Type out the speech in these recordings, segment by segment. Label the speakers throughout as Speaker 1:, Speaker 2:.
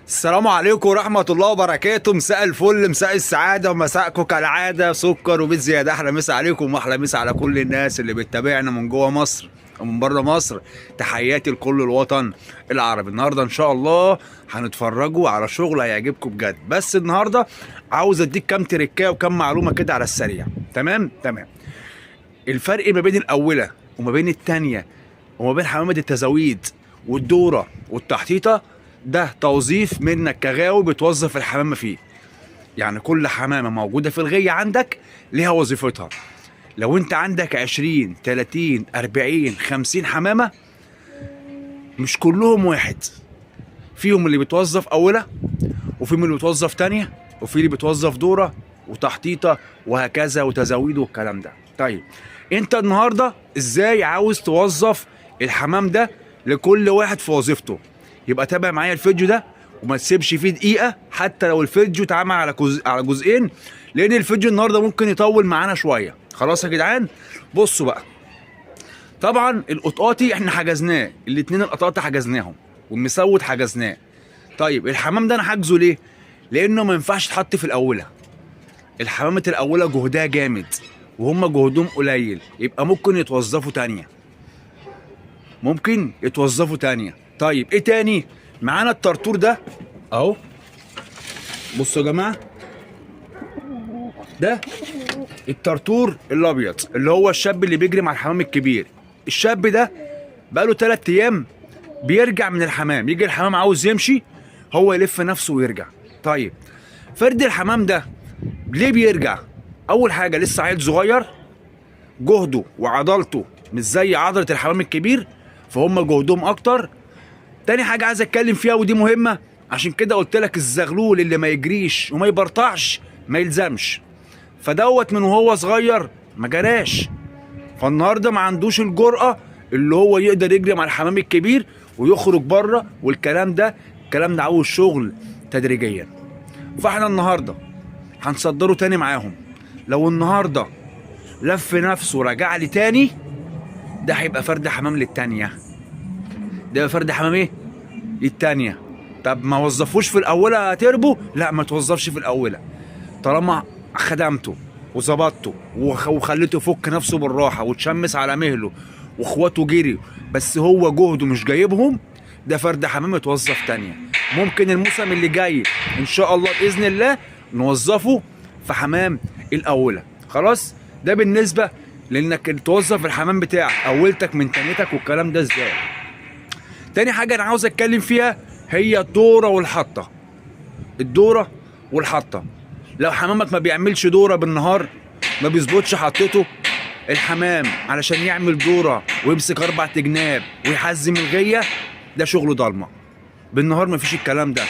Speaker 1: السلام عليكم ورحمة الله وبركاته. مساء الفل، مساء السعادة، ومساءكم كالعادة سكر وبزيادة. أحلى مسا عليكم وأحلى مسا على كل الناس اللي بتتابعنا من جوه مصر ومن بره مصر. تحياتي لكل الوطن العربي. النهارده إن شاء الله هنتفرجوا على شغل هيعجبكم بجد، بس النهارده عاوز أديك كام تريكايه وكام معلومة كده على السريع. تمام. الفرق ما بين الأولى وما بين التانية وما بين حمامة التزاويد والدورة والتحطيطة، ده توظيف منك كغاوي بتوظف الحمامة فيه. يعني كل حمامة موجودة في الغية عندك ليها وظيفتها. لو انت عندك 20 30 40 50 حمامة، مش كلهم واحد. فيهم اللي بتوظف أولى، وفيهم اللي بتوظف تانية، وفي اللي بتوظف دورة وتحطيطة وهكذا وتزاويد والكلام ده. طيب انت النهاردة ازاي عاوز توظف الحمام ده لكل واحد في وظيفته؟ يبقى تابع معايا الفيديو ده وما تسيبش فيه دقيقة، حتى لو الفيديو اتعمل على جزئين، لأن الفيديو النهارده ممكن يطول معانا شوية. خلاص يا جدعان، بصوا بقى. طبعا القطاطي احنا حجزناه، الاتنين القطاطي حجزناهم، والمسود حجزناه. طيب الحمام ده انا حاجزه ليه؟ لأنه ما ينفعش يتحط في الأولى. الحمامة الأولى جهدها جامد وهم جهدهم قليل، يبقى ممكن يتوظفوا تانية. طيب ايه تاني؟ معانا الطرطور ده اهو. بصوا يا جماعه، ده الطرطور الابيض اللي هو الشاب اللي بيجري مع الحمام الكبير. الشاب ده بقاله 3 ايام بيرجع من الحمام، يجي الحمام عاوز يمشي، هو يلف نفسه ويرجع. طيب فرد الحمام ده ليه بيرجع؟ اول حاجه لسه عيل صغير، جهده وعضلته مش زي عضله الحمام الكبير، فهم جهدهم اكتر. تاني حاجة عايز اتكلم فيها ودي مهمة، عشان كده قلت لك الزغلول اللي ما يجريش وما يبرطعش ما يلزمش. فدوت من وهو صغير ما جراش، فالنهارده ما عندوش الجرأة اللي هو يقدر يجري مع الحمام الكبير ويخرج بره والكلام ده. عاوز شغل تدريجيا. فاحنا النهارده هنصدره تاني معاهم. لو النهارده لف نفسه ورجع لي تاني، ده هيبقى فرد حمام للتانية. ده فرد حمام ايه؟ التانية. طب ما وظفوش في الاولى تربو؟ لا، ما توظفش في الاولى. طالما خدمته وظبطته وخليته يفك نفسه بالراحه وتشمس على مهله واخواته جري بس هو جهده مش جايبهم، ده فرد حمام يتوظف تانية. ممكن الموسم اللي جاي ان شاء الله باذن الله نوظفه في حمام الاولى. خلاص، ده بالنسبه لانك توظف الحمام بتاعك اولتك من تانيتك والكلام ده ازاي. تاني حاجة أنا عاوز أتكلم فيها هي الدورة والحطة. الدورة والحطة، لو حمامك ما بيعملش دورة بالنهار، ما بيظبطش حطته، الحمام علشان يعمل دورة ويمسك 4 جناب ويحزم الغية، ده شغله ضلمة. بالنهار مفيش الكلام ده.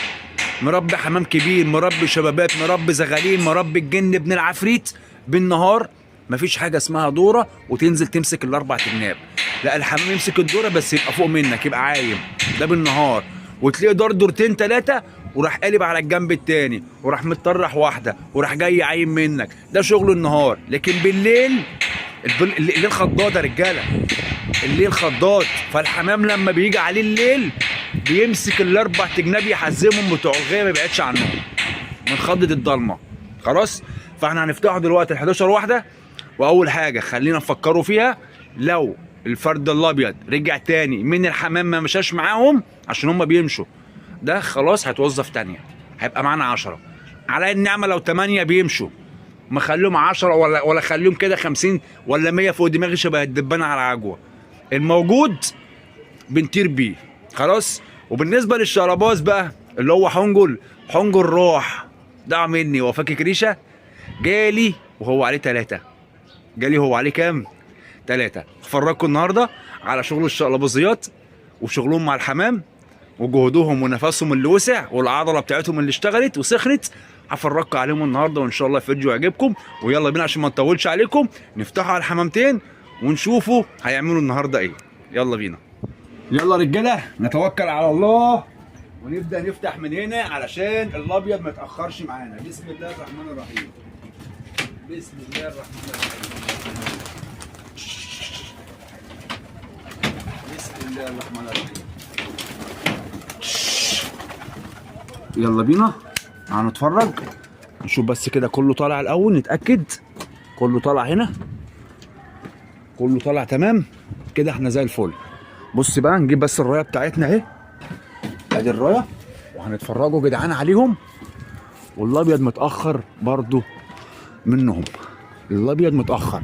Speaker 1: مربي حمام كبير، مربي شبابات، مربي زغالين، مربي الجن ابن العفريت، بالنهار مفيش حاجة اسمها دورة وتنزل تمسك ال4 جناب. لا، الحمام يمسك الدورة بس يبقى فوق منك، يبقى عايم. ده بالنهار، وتلاقيه دورتين 3 وراح قالب على الجنب التاني وراح متطرح واحدة وراح جاي عايم منك. ده شغل النهار. لكن بالليل، الليل خضاد يا رجالة، الليل خضاد. فالحمام لما بيجي عليه الليل بيمسك ال4 جناب يحزمهم بتوع الغاية، ما يبعدش عنهم من خضة الضلمة. خلاص، فاحنا هنفتحه دلوقتي 11 واحدة. واول حاجة خلينا نفكروا فيها، لو الفرد الابيض رجع تاني من الحمام ما مشاش معاهم عشان هم بيمشوا، ده خلاص هتوظف تانية، هيبقى معانا 10. على النعمة لو 8 بيمشوا، ما خليهم 10 ولا خليهم كده 50 ولا 100 فوق دماغي شبه الدبانة على عجوة. الموجود بنطير بيه. خلاص. وبالنسبة للشرباز بقى اللي هو حنجل راح دع مني وفاكك ريشة، جالي وهو عليه 3. جالي وهو عليه كام؟ 3. هفرجكم النهارده على شغل الشقلباظيات وشغلهم مع الحمام وجهدهم ونفسهم اللي وسع والعضله بتاعتهم اللي اشتغلت وسخنت. هفرجكم عليهم النهارده وان شاء الله الفيديو يعجبكم. ويلا بينا عشان ما نطولش عليكم نفتحوا على الحمامتين ونشوفوا هيعملوا النهارده ايه. يلا بينا. يلا رجاله نتوكل على الله ونبدا نفتح من هنا علشان الابيض ما يتاخرش معانا. بسم الله الرحمن الرحيم. بسم الله الرحمن الرحيم. بسم الله الرحمن الرحيم. يلا بينا هنتفرج نشوف بس كده كله طالع الاول، نتاكد كله طالع هنا، كله طالع تمام كده، احنا زي الفل. بص بقى نجيب بس الرايه بتاعتنا اهي، ادي الرايه، وهنتفرجوا جدعان عليهم. والابيض متاخر برضو منهم، الابيض متاخر.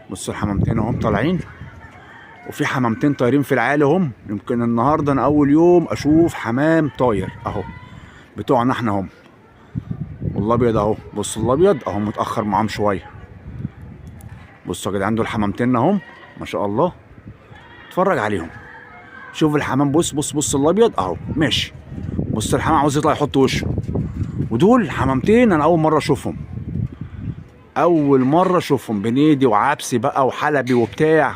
Speaker 1: بصوا الحمامتين اهم طالعين، وفي حمامتين طايرين في العالي هم. يمكن النهارده انا اول يوم اشوف حمام طاير اهو، بتوعنا احنا هم. والابيض اهو، بصوا الابيض اهو متاخر معاهم شويه. بصوا يا جدعان دول حمامتين اهم ما شاء الله، اتفرج عليهم شوف الحمام. بص بص بص الابيض اهو ماشي، بص الحمام عاوز يطلع يحط وشه. ودول حمامتين انا اول مره اشوفهم، اول مره اشوفهم، بنيدي وعبسي بقى وحلبي وبتاع.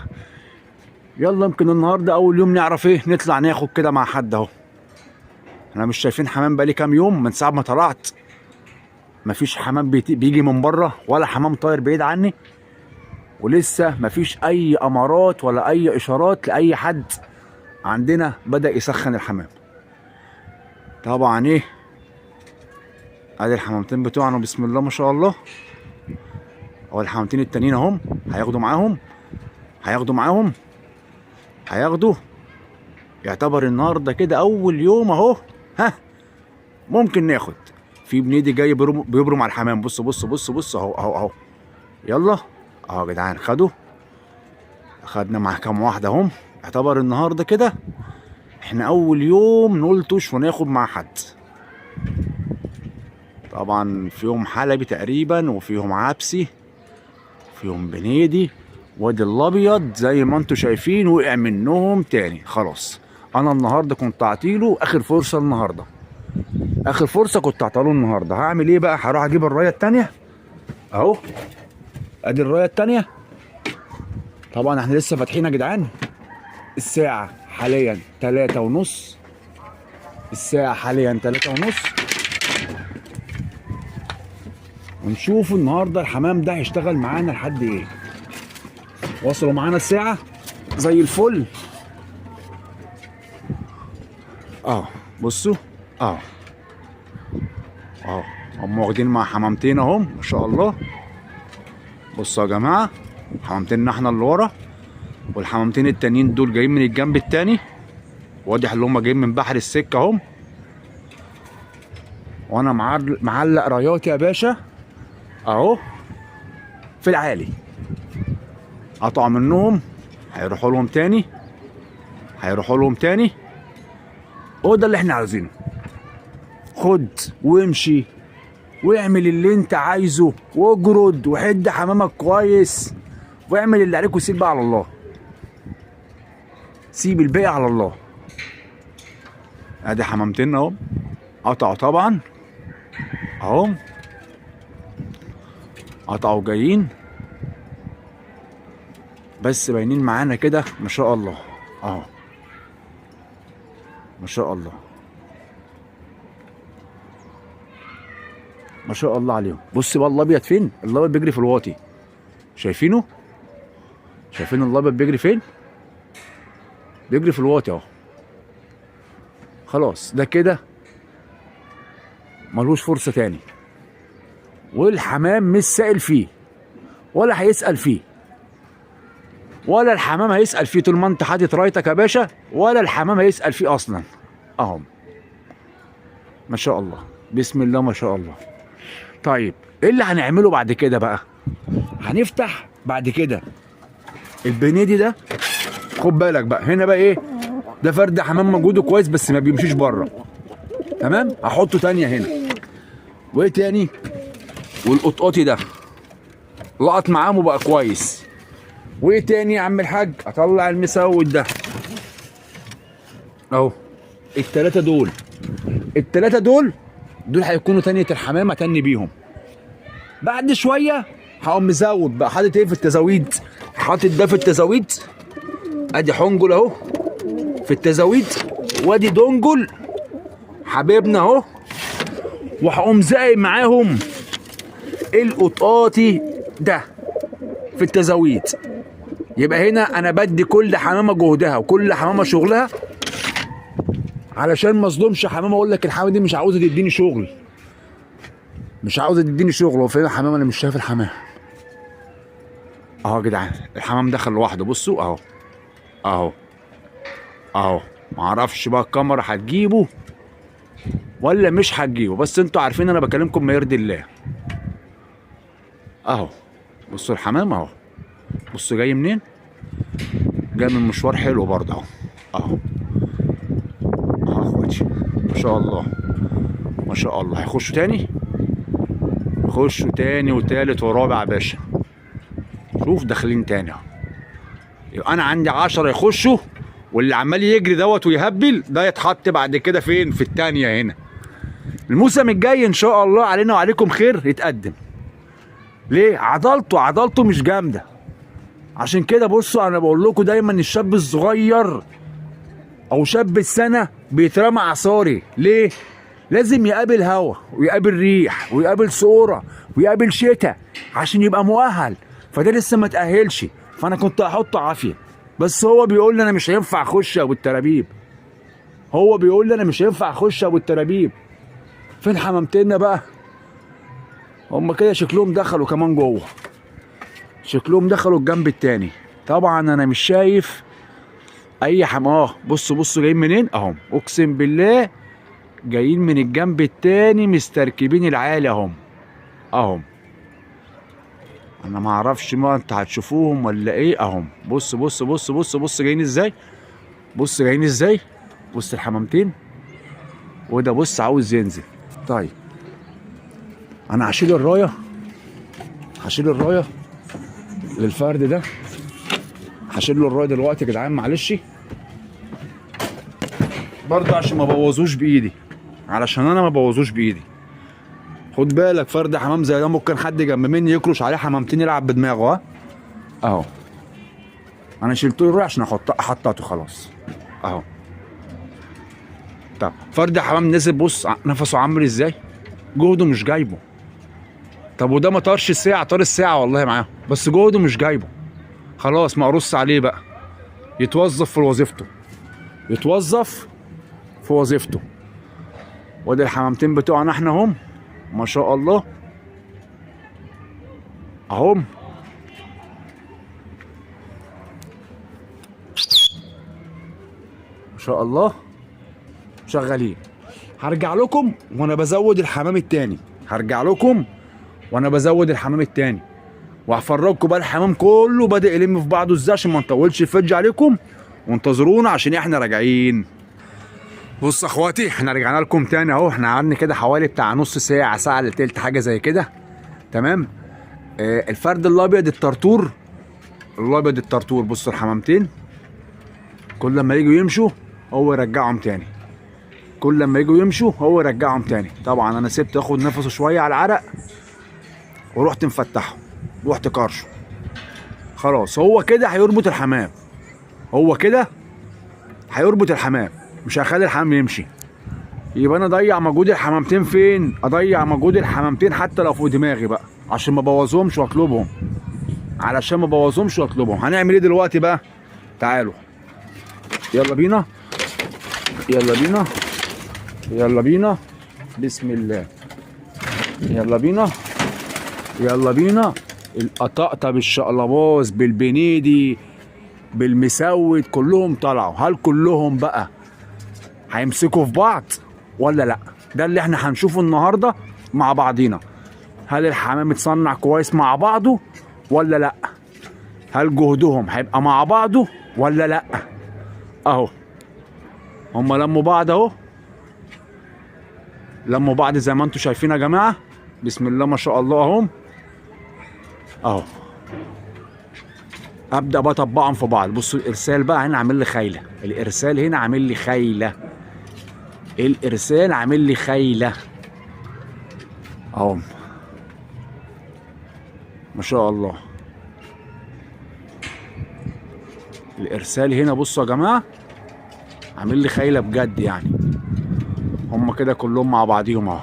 Speaker 1: يلا يمكن النهارده اول يوم نعرف ايه، نطلع ناخد كده مع حد اهو. احنا مش شايفين حمام بقالي كام يوم من ساعه ما طلعت، مفيش حمام بيجي من بره ولا حمام طاير بعيد عني، ولسه مفيش اي امارات ولا اي اشارات لاي حد عندنا بدأ يسخن الحمام. طبعا ايه، ادي الحمامتين بتوعنا بسم الله ما شاء الله. هو الحمامتين التانيين اهم هياخدوا معاهم، هياخدوا. يعتبر النهارده كده اول يوم اهو، ها ممكن ناخد. في بنيدي جاي بيبرم على الحمام، بص بص بص بص اهو اهو اهو. يلا اهو يا جدعان خدنا مع كام واحده اهم. يعتبر النهارده كده احنا اول يوم نلطش وناخد مع حد. طبعا فيهم حلبي تقريبا، وفيهم عبسي، فيهم بنيدي، وادي الابيض زي ما انتم شايفين وقع منهم تاني. خلاص انا النهارده كنت اعطيله اخر فرصه، النهارده اخر فرصه كنت اعطاله النهارده. هعمل ايه بقى، هروح اجيب الرايه التانيه اهو، ادي الرايه التانيه. طبعا احنا لسه فاتحين يا جدعان، الساعه حاليا 3:30، الساعه حاليا 3:30، ونشوف النهارده الحمام ده هيشتغل معانا لحد ايه. وصلوا معانا الساعه زي الفل. بصوا هم واخدين مع حمامتين اهم ما شاء الله. بصوا يا جماعه، حمامتين احنا اللي ورا، والحمامتين التانيين دول جايين من الجنب التاني، واضح ان هم جايين من بحر السكه اهم. وانا معلق راياتي يا باشا اهو في العالي. قطعوا منهم، هيروحوا لهم تاني، هو ده اللي احنا عايزينه. خد وامشي واعمل اللي انت عايزه، واجرد وحد حمامك كويس، واعمل اللي عليك، وسيب بقى على الله، سيب الباقي على الله. ادي حمامتين اهو، قطعوا طبعا اهو، قطعوا جايين، بس باينين معانا كده ما شاء الله اهو، ما شاء الله ما شاء الله عليهم. بص بقى الابيض فين، الابيض بيجري في الواطي، شايفين الابيض بيجري فين، بيجري في الواطي اهو. خلاص ده كده ملوش فرصه تاني، والحمام مش سائل فيه ولا هيسال فيه، ولا الحمام هيسال فيه طول ما انت حاطط رايتك يا باشا، ولا الحمام هيسال فيه اصلا اهو. ما شاء الله بسم الله ما شاء الله. طيب ايه اللي هنعمله بعد كده بقى؟ هنفتح بعد كده البنيدي ده. خد بالك بقى هنا بقى ايه، ده فرد حمام موجوده كويس بس ما بيمشيش بره، تمام؟ هحطه تانية هنا. وايه تاني؟ والقطقاطي ده لقط معاه وبقى كويس. وايه تاني يا عم الحاج؟ اطلع المسود ده اهو. التلاتة دول هيكونوا تانية الحمامة تاني بيهم. بعد شوية هقوم مزود بقى، حاطط ايه في التزاويد، حاطط ده في التزاويد، ادي حنجل اهو في التزاويد، وادي دونجل حبيبنا اهو، وهقوم زاقي معاهم القطاطي ده في التزاويد. يبقى هنا انا بدي كل حمامه جهدها وكل حمامه شغلها علشان ما اظلمش حمام اقول لك الحمامه دي مش عاوزه تديني شغل، مش عاوزه تديني شغل. هو فين الحمام؟ انا مش شايف الحمام اهو يا جدعان. الحمام دخل لوحده، بصوا اهو اهو اهو. معرفش بقى الكاميرا هتجيبه ولا مش هتجيبه، بس انتوا عارفين انا بكلمكم ما يرضي الله. اهو بصوا الحمام اهو، بصوا جاي منين، جاي من مشوار حلو برضه اهو اهو اهو اخواتي. ما شاء الله ما شاء الله. هيخشوا تاني، يخشوا تاني وتالت ورابع يا باشا. شوف داخلين تاني اهو. يبقى انا عندي 10 يخشوا، واللي عمال يجري دوت ويهبل ده يتحط بعد كده فين؟ في التانية هنا. الموسم الجاي ان شاء الله علينا وعليكم خير يتقدم. ليه؟ عضلته مش جامده. عشان كده بصوا انا بقول لكم دايما الشاب الصغير او شاب السنه بيترمى عصاري. ليه؟ لازم يقابل هوا ويقابل ريح ويقابل صوره ويقابل شتاء عشان يبقى مؤهل. فده لسه ما تاهلش، فانا كنت هحطه عافيه. بس هو بيقول لي انا مش هينفع اخش يا ابو الترابيب، هو بيقول لي انا مش هينفع اخش يا ابو الترابيب. فين حمامتنا بقى؟ هم كده شكلهم دخلوا كمان جوه، شكلهم دخلوا الجنب التاني. طبعا انا مش شايف اي بصوا جايين منين اهم. اقسم بالله جايين من الجنب التاني مستركبين العالي اهم. انا ما اعرفش ما انت هتشوفوهم ولا ايه اهم. بص جايين ازاي، بص جايين ازاي، بص الحمامتين. وده بص عاوز ينزل. طيب انا هشيل الرايه للفرد ده، هشيل له الرايه دلوقتي يا جدعان معلش برضه عشان ما بوظوش بايدي، علشان انا ما بوظوش بايدي. خد بالك فرد حمام زي ده ممكن حد جنب مني يكرش عليه حمامتين يلعب بدماغه. ها اهو انا شلت له الرايه عشان حطيته خلاص اهو. طب فرد حمام نزل، بص نفسه عامل ازاي، جهده مش جايبه. طب وده ما طارش الساعه، طار الساعه والله معاه، بس جهده مش جايبه. خلاص ما ارص عليه بقى، يتوظف في وظيفته، يتوظف في وظيفته. وادي الحمامتين بتوعنا احنا هم ما شاء الله اهم. ما شاء الله شغالين. هرجع لكم وانا بزود الحمام التاني، وهفرجكم بقى الحمام كله بدأ يلم في بعضه ازاي عشان ما نطولش الفيديو عليكم، وانتظرونا عشان احنا راجعين. بص يا اخواتي احنا رجعنا لكم تاني اهو. احنا قعدنا كده حوالي بتاع نص ساعه، ساعه الا تلت حاجه زي كده تمام. الفرد الابيض الطرطور، بصوا الحمامتين كل لما يجوا يمشوا هو يرجعهم تاني، طبعا انا سبت اخد نفسه شويه على العرق ورحت مفتحه، رحت كارشه. خلاص هو كده هيربط الحمام، مش هخلي الحمام يمشي. يبقى انا اضيع مجهود الحمامتين فين؟ اضيع مجهود الحمامتين حتى لو فوق دماغي بقى عشان ما بوظهمش واطلبهم، هنعمل ايه دلوقتي بقى؟ تعالوا يلا بينا بسم الله. يلا بينا القطاقطه بالشقلباز بالبنيدي بالمسود كلهم طلعوا. هل كلهم بقى هيمسكوا في بعض ولا لا؟ ده اللي احنا هنشوفه النهارده مع بعضينا. هل الحمام اتصنع كويس مع بعضه ولا لا؟ هل جهدهم هيبقى مع بعضه ولا لا؟ اهو هما لموا بعض زي ما انتم شايفين يا جماعه. بسم الله ما شاء الله اهو. ابدا بقى اطبقهم في بعض. بصوا الارسال بقى هنا عامل لي خيله، اهو ما شاء الله. الارسال هنا بصوا يا جماعه عامل لي خيله بجد يعني. هم كده كلهم مع بعضيهم اهو،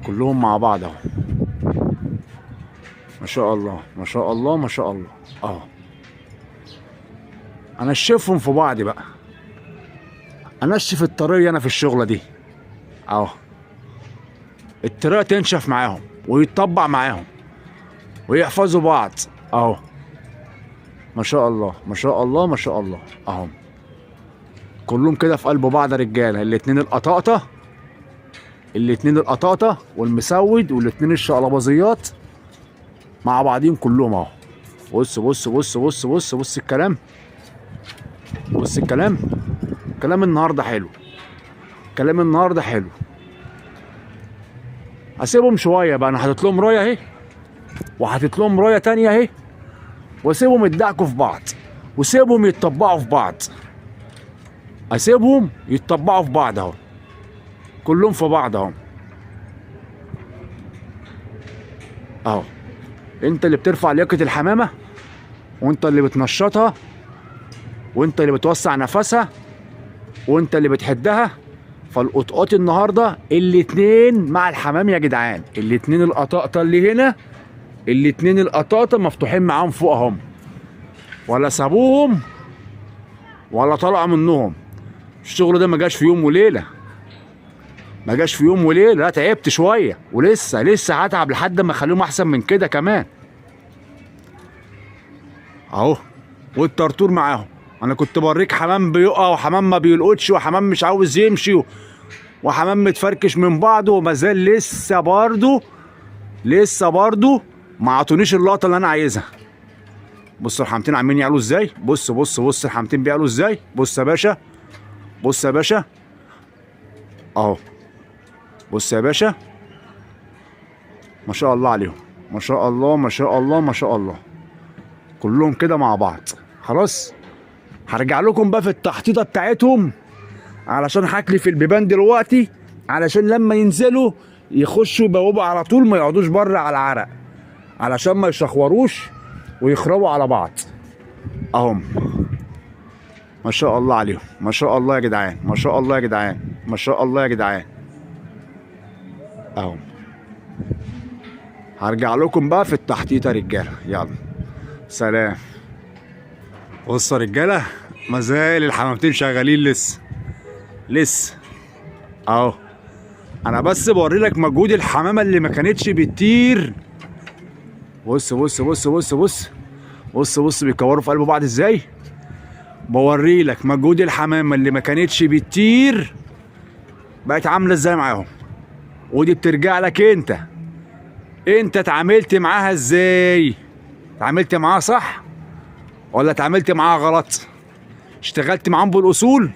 Speaker 1: كلهم مع بعض اهو ما شاء الله اهو. انا شايفهم في بعض بقى انشف الطريه انا في الشغله دي اهو. الطريقه تنشف معاهم ويتطبع معاهم ويحفظوا بعض اهو. ما شاء الله ما شاء الله ما شاء الله اهو. كلهم كده في قلب بعض يا رجاله. الاتنين القطاطه، الاتنين القطاطه والمسود والاتنين الشقلباظيات مع بعضين كلهم اهو. بص بص بص بص بص بص الكلام، بص الكلام. كلام النهارده حلو، كلام النهارده حلو. هسيبهم شويه بقى، انا حاطط لهم رايه اهي وحاطط لهم رايه تانيه اهي، واسيبهم يدعكوا في بعض وسيبهم يتطبعوا في بعض. اسيبهم يتطبعوا في بعض اهو، كلهم في بعض اهو اهو. انت اللي بترفع لياقة الحمامة، وانت اللي بتنشطها، وانت اللي بتوسع نفسها، وانت اللي بتحدها. فالقطقاط النهارده الاتنين مع الحمام يا جدعان. الاتنين القطاطة اللي هنا، الاتنين القطاطة مفتوحين معاهم فوق اهم، ولا سابوهم ولا طلعوا منهم. الشغل ده ما جاش في يوم وليلة، ما جاش في يوم وليلة. لا تعبت شوية ولسه هتعب لحد ما اخليهم احسن من كده كمان اهو. والطرطور معاهم. انا كنت بوريك حمام بيقع وحمام ما بيلقطش وحمام مش عاوز يمشي وحمام متفركش من بعضه، وما زال لسه برضه ما عطونيش اللقطه اللي انا عايزها. بص الحمامتين عاملين يعلوا ازاي. بص بص بص الحمامتين بيعلوا ازاي. بص يا باشا، بص يا باشا اهو. بص يا باشا، ما شاء الله عليهم، ما شاء الله ما شاء الله ما شاء الله. كلهم كده مع بعض. خلاص هرجع لكم بقى في التحطيطه بتاعتهم، علشان هكلي في البيبان دلوقتي، علشان لما ينزلوا يخشوا يبوبوا على طول، ما يقعدوش بره على العرق، علشان ما يشخوروش ويخربوا على بعض اهم. ما شاء الله عليهم، ما شاء الله يا جدعان، ما شاء الله يا جدعان، ما شاء الله يا جدعان اهم. هرجع لكم بقى في التحطيطه يا رجاله. يلا سلام. بصوا يا رجاله، ما زال الحمامتين شغالين لسه اهو. انا بس بوري لك مجهود الحمامه اللي ما كانتش بتطير. بص بص بص بص بص بص بص بيكوروا في قلب بعض ازاي. بوري لك مجهود الحمامه اللي ما كانتش بتطير بقت عامله ازاي معاهم. ودي بترجع لك انت اتعاملت معاها ازاي. اتعاملت معاها صح ولا اتعاملت معاها غلط؟ اشتغلت معاهم بالاصول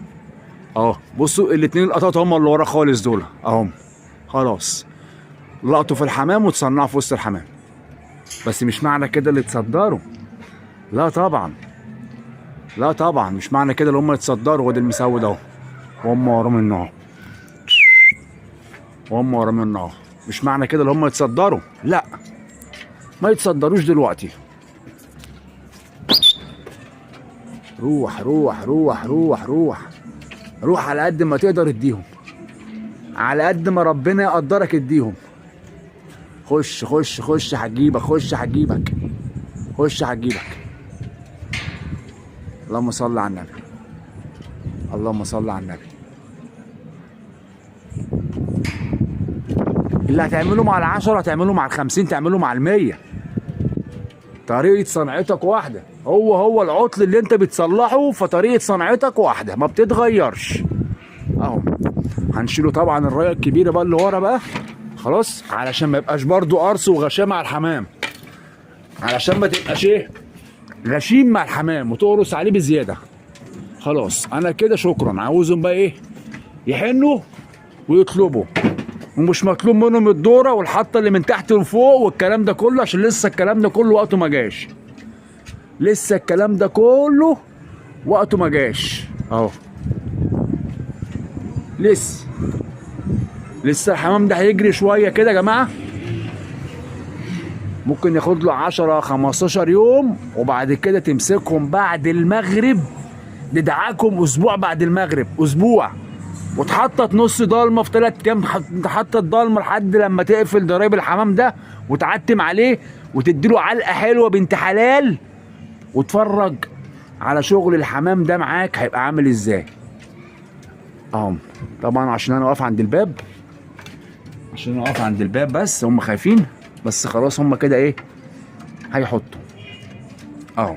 Speaker 1: اهو. بصوا الاتنين القطاطة هم اللي ورا خالص دول اهم. خلاص لقطوا في الحمام وتصنعوا في وسط الحمام. بس مش معنى كده اللي تصدروا، لا طبعا، لا طبعا مش معنى كده اللي هم يتصدروا. وادي المسود اهو وهم ورا منه اهو، وهم ورا منه اهو. مش معنى كده اللي هم يتصدروا، لا ما يتصدروش دلوقتي. روح روح روح روح روح روح على قد ما تقدر اديهم، على قد ما ربنا يقدرك اديهم. خش خش خش هتجيبك، خش هتجيبك، خش هتجيبك. اللهم صل على النبي، اللهم صل على النبي. اللي هتعمله مع ال10 هتعمله مع ال50 تعمله مع ال100. طريقة صنعتك واحدة، هو العطل اللي انت بتصلحه، فطريقة صنعتك واحدة ما بتتغيرش اهو. هنشيله طبعا الرايه الكبيره بقى اللي ورا بقى خلاص، علشان ما يبقاش برضو قرص وغشام مع الحمام، علشان ما تبقاش غشيم مع الحمام وتقرص عليه بزياده. خلاص انا كده شكرا. عاوزهم بقى يحنوا ويطلبوا، ومش مطلوب منهم الدوره والحطه اللي من تحت وفوق والكلام ده كله، عشان لسه الكلام ده كله وقته ما جاش. لسه الكلام ده كله وقته ما جاش اهو. لسه الحمام ده هيجري شويه كده يا جماعه، ممكن ياخد له 10 15 يوم، وبعد كده تمسكهم بعد المغرب ندعاكم اسبوع بعد المغرب، اسبوع، وتحطط نص ضلمه في 3 ايام، تحطط ضلمه لحد لما تقفل ضرايب الحمام ده وتعتم عليه وتديله علقه حلوه بنت حلال، وتفرج على شغل الحمام ده معاك هيبقى عامل ازاي. اهو. طبعا عشان انا واقف عند الباب، بس هم خايفين، بس خلاص هم كده ايه هيحطوا اهو.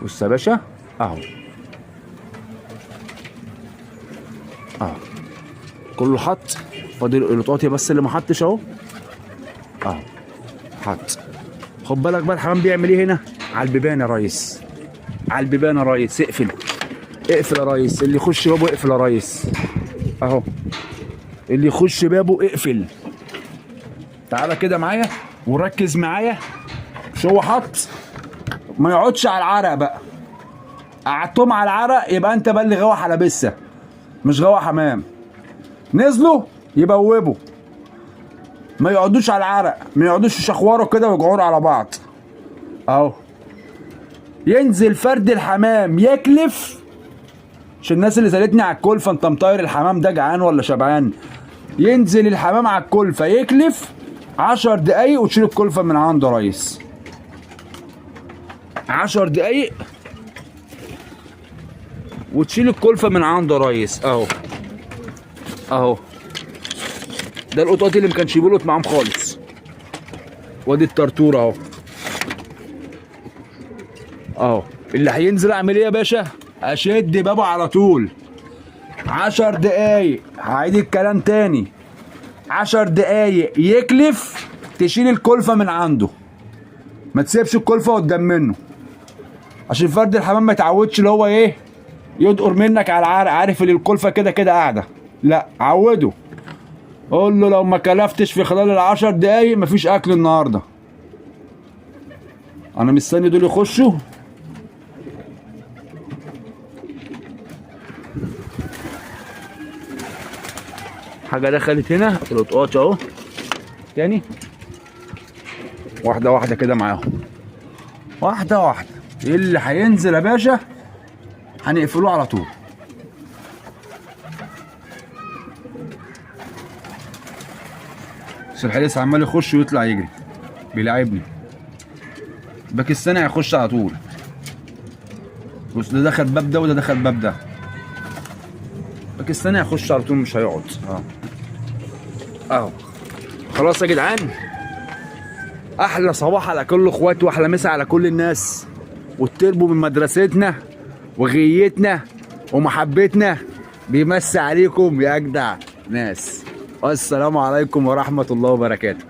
Speaker 1: بص يا باشا اهو. كله حط، فاضل القطاطي بس اللي ما حطش اهو. حط. خد بالك بقى الحمام بيعمل ايه هنا على البيبان يا ريس، اقفل يا ريس، اللي يخش بابه اقفل يا ريس اهو، اللي يخش بابه اقفل. تعالى كده معايا وركز معايا. مش هو حط، ما يقعدش على العرق بقى. قعدتهم على العرق يبقى انت بقى اللي غوى حلبسه، مش غوى حمام. نزلوا يبوبوا، ما يقعدوش على العرق، ما يقعدوش يشخوروا كده ويجعروا على بعض اهو. ينزل فرد الحمام يكلف، عشان الناس اللي سالتني على الكلفه انت مطير الحمام ده جعان ولا شبعان. ينزل الحمام على الكلفه يكلف 10 دقايق وتشيل الكلفه من عنده يا ريس. 10 دقايق وتشيل الكلفه من عنده يا ريس اهو. ده القطاطي اللي ما كانش بيلقط معاهم خالص. وادي الطرطور اهو. اللي هينزل اعمل ايه يا باشا؟ اشد بابه على طول. 10 دقايق، هعيد الكلام تاني. 10 دقايق يكلف تشيل الكلفه من عنده، ما تسيبش الكلفه قدام منه، عشان فرد الحمام ما يتعودش اللي هو ايه يدقر منك على العرق. عارف ان الكلفه كده كده قاعده، لا عوده. قول له لو ما كلفتش في خلال ال10 دقايق مفيش اكل النهارده. انا مستني دول يخشوا. حاجه دخلت هنا القطاط اهو تاني، واحده واحده كده معاهم، واحده واحده. اللي هينزل يا باشا هنقفلوه على طول. بس الحارس عمال يخش ويطلع يجري بيلاعبني. باكستاني هيخش على طول. بص ده دخل باب ده وده دخل باب ده. باكستاني هيخش على طول مش هيقعد اهو. خلاص يا جدعان، احلى صباح على كل اخواتي واحلى مسا على كل الناس، والتربو من مدرستنا وغيتنا ومحبتنا بيمسي عليكم يا اجدع ناس. والسلام عليكم ورحمة الله وبركاته.